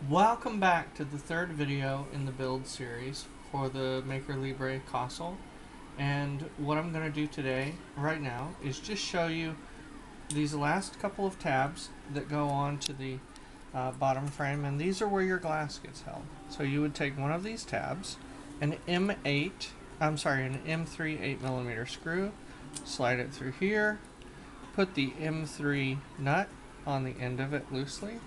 Welcome back to the third video in the build series for the Maker Libre console. And what I'm going to do today, right now, is just show you these last couple of tabs that go on to the bottom frame, and these are where your glass gets held. So you would take one of these tabs, an M3 8mm screw, slide it through here, put the M3 nut on the end of it loosely.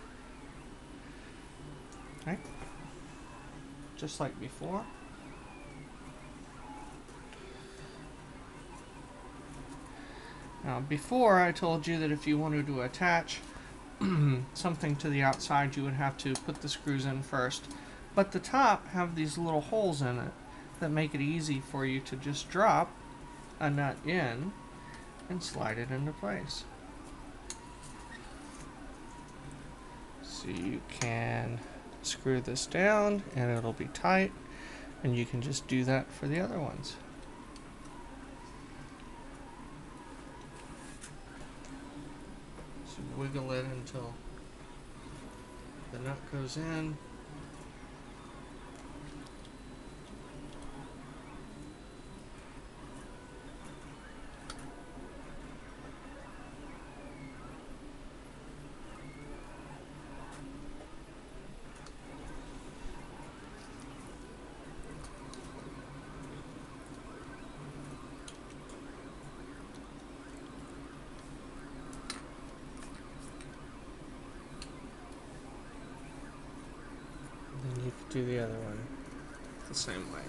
Okay. Just like before. Now, before I told you that if you wanted to attach something to the outside, you would have to put the screws in first. But the top have these little holes in it that make it easy for you to just drop a nut in and slide it into place. So you can screw this down and it'll be tight, and you can just do that for the other ones. So wiggle it until the nut goes in. Then you can do the other one the same way.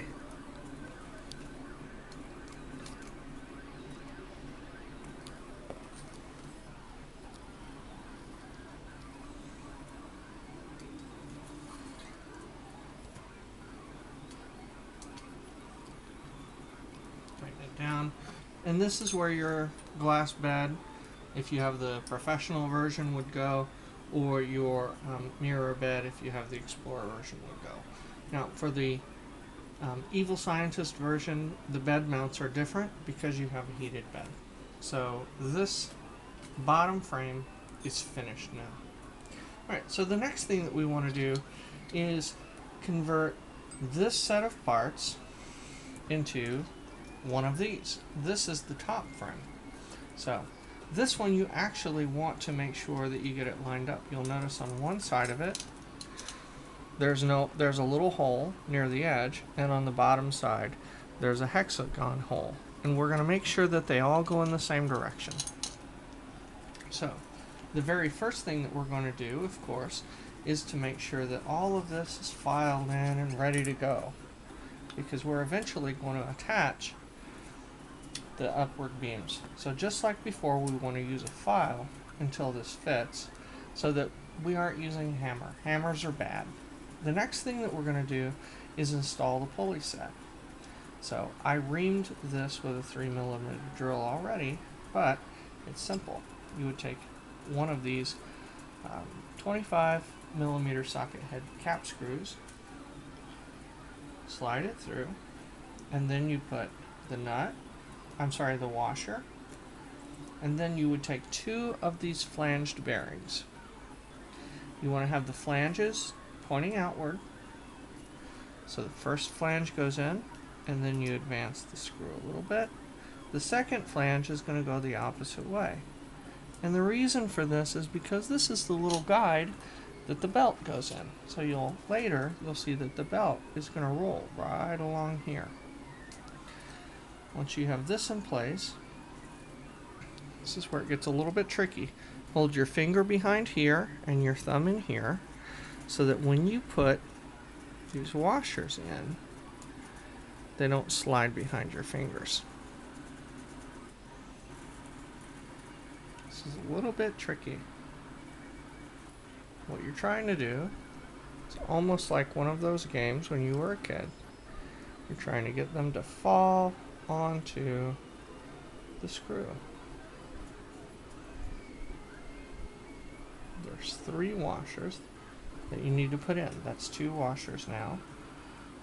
Tighten it down. And this is where your glass bed, if you have the professional version, would go, or your mirror bed, if you have the Explorer version, would go. Now, for the Evil Scientist version, the bed mounts are different because you have a heated bed. So this bottom frame is finished now. Alright, so the next thing that we want to do is convert this set of parts into one of these. This is the top frame. So this one you actually want to make sure that you get it lined up. You'll notice on one side of it there's a little hole near the edge, and on the bottom side there's a hexagon hole, and we're going to make sure that they all go in the same direction. So the very first thing that we're going to do, of course, is to make sure that all of this is filed in and ready to go, because we're eventually going to attach the upward beams. So just like before, we want to use a file until this fits, so that we aren't using hammer. Hammers are bad. The next thing that we're going to do is install the pulley set. So I reamed this with a 3mm drill already, but it's simple. You would take one of these 25mm socket head cap screws, slide it through, and then you put the the washer, and then you would take two of these flanged bearings. You want to have the flanges pointing outward, so the first flange goes in, and then you advance the screw a little bit. The second flange is going to go the opposite way, and the reason for this is because this is the little guide that the belt goes in. So later you'll see that the belt is going to roll right along here. Once you have this in place, this is where it gets a little bit tricky. Hold your finger behind here and your thumb in here, so that when you put these washers in, they don't slide behind your fingers. This is a little bit tricky. What you're trying to do is almost like one of those games when you were a kid. You're trying to get them to fall onto the screw. There's 3 washers that you need to put in. That's 2 washers now.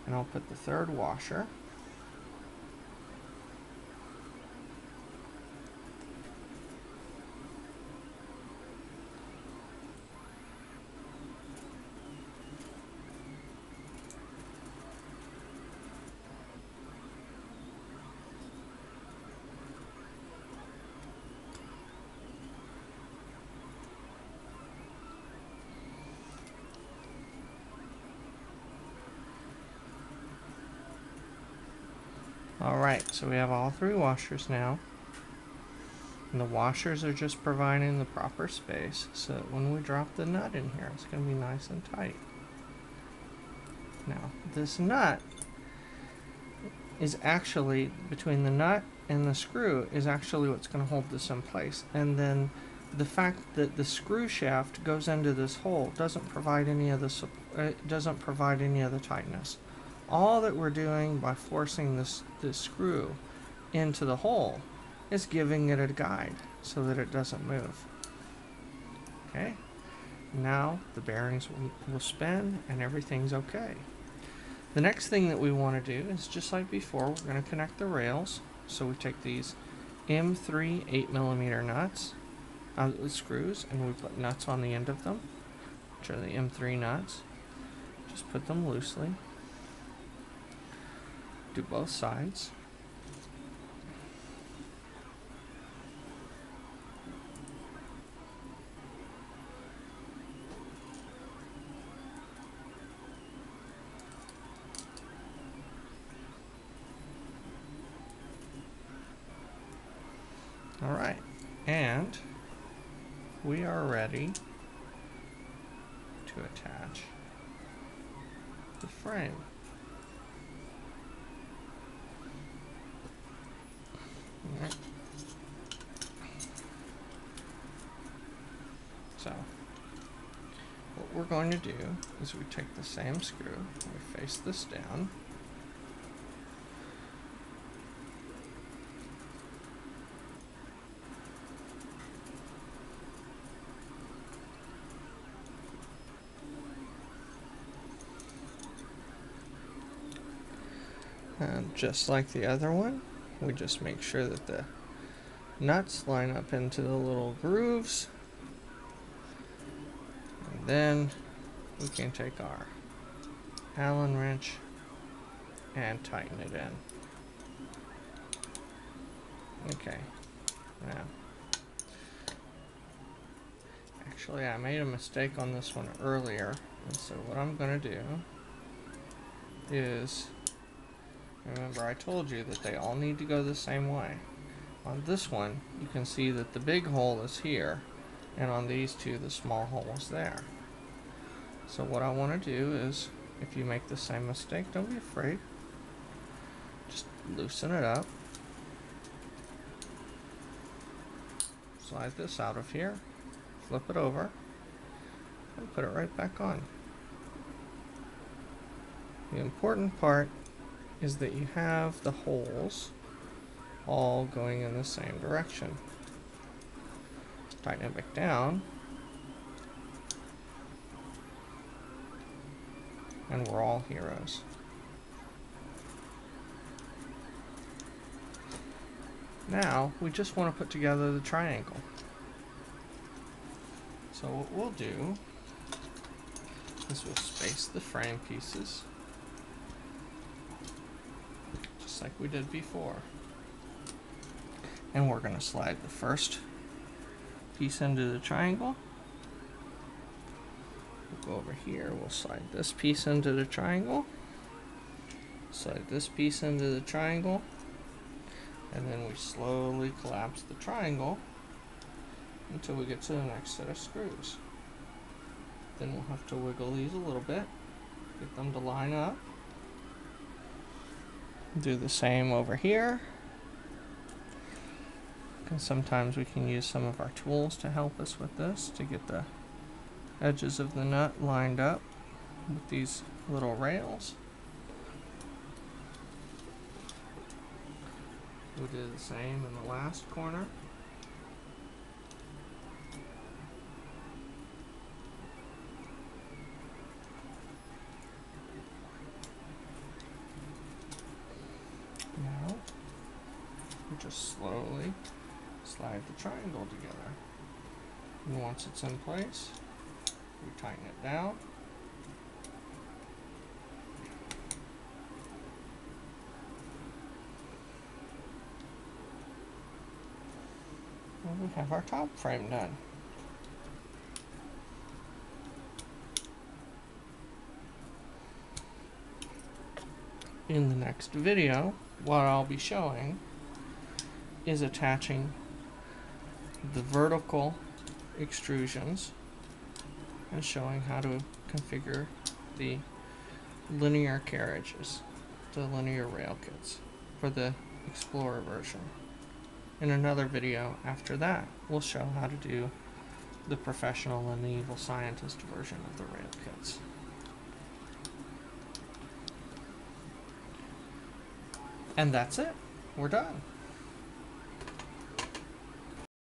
And I'll put the third washer. Alright, so we have all three washers now. And the washers are just providing the proper space so that when we drop the nut in here, it's going to be nice and tight. Now, this nut is actually, between the nut and the screw, is actually what's going to hold this in place. And then the fact that the screw shaft goes into this hole doesn't provide any of the tightness. All that we're doing by forcing this screw into the hole is giving it a guide so that it doesn't move. Okay, now the bearings will spin and everything's okay. The next thing that we want to do is, just like before, we're going to connect the rails. So we take these M3 8mm nuts, screws, and we put nuts on the end of them, which are the M3 nuts. Just put them loosely. Do both sides. Alright, and we are ready to attach the frame. Alright. So, what we're going to do is we take the same screw, we face this down, and just like the other one, we just make sure that the nuts line up into the little grooves, and then we can take our Allen wrench and tighten it in. Okay, now, actually I made a mistake on this one earlier, and so what I'm going to do is, remember I told you that they all need to go the same way. On this one, you can see that the big hole is here, and on these two, the small hole is there. So what I want to do is, if you make the same mistake, don't be afraid. Just loosen it up. Slide this out of here, flip it over, and put it right back on. The important part is that you have the holes all going in the same direction. Tighten it back down, and we're all heroes. Now, we just want to put together the triangle. So what we'll do is we'll space the frame pieces, just like we did before. And we're going to slide the first piece into the triangle. We'll go over here, we'll slide this piece into the triangle, slide this piece into the triangle, and then we slowly collapse the triangle until we get to the next set of screws. Then we'll have to wiggle these a little bit, get them to line up. Do the same over here. And sometimes we can use some of our tools to help us with this, to get the edges of the nut lined up with these little rails. We did the same in the last corner. Now, we just slowly slide the triangle together. And once it's in place, we tighten it down. And we have our top frame done. In the next video, what I'll be showing is attaching the vertical extrusions and showing how to configure the linear carriages, the linear rail kits for the Explorer version. In another video after that, we'll show how to do the professional and the evil scientist version of the rail kits. And that's it. We're done.